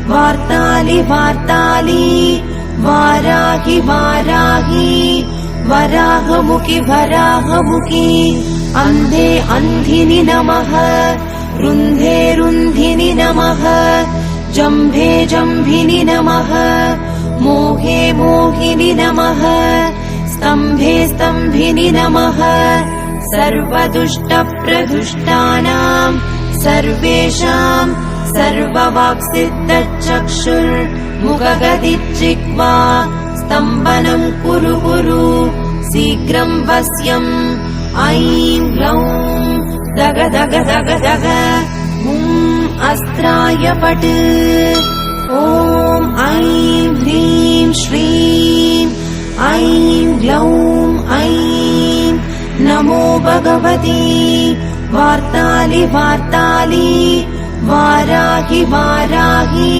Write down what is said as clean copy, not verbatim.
Varthali Varthali, Varahi Varahi, Varahamuki Varahamuki, Anthe Anthini Namaha, Runthe Runthini Namaha, Jambe Jambini Namaha, Mohe Mohini Namaha, Sthambe Sthambini Namaha, Sarvadusta Pradustanaam, Sarvesaam, Sarva Vaak Chakshur, Mukagathi Jihwa, Sthambanam Kuru Kuru, Sigram Vasyam, Aim Gloum Daga Daga Daga Daga, Astraya Patu, Om Aim Hreem Shreem, Aim Gloum Aim, Namo Bhagavathi, Varthali Varthali, Varahi Varahi.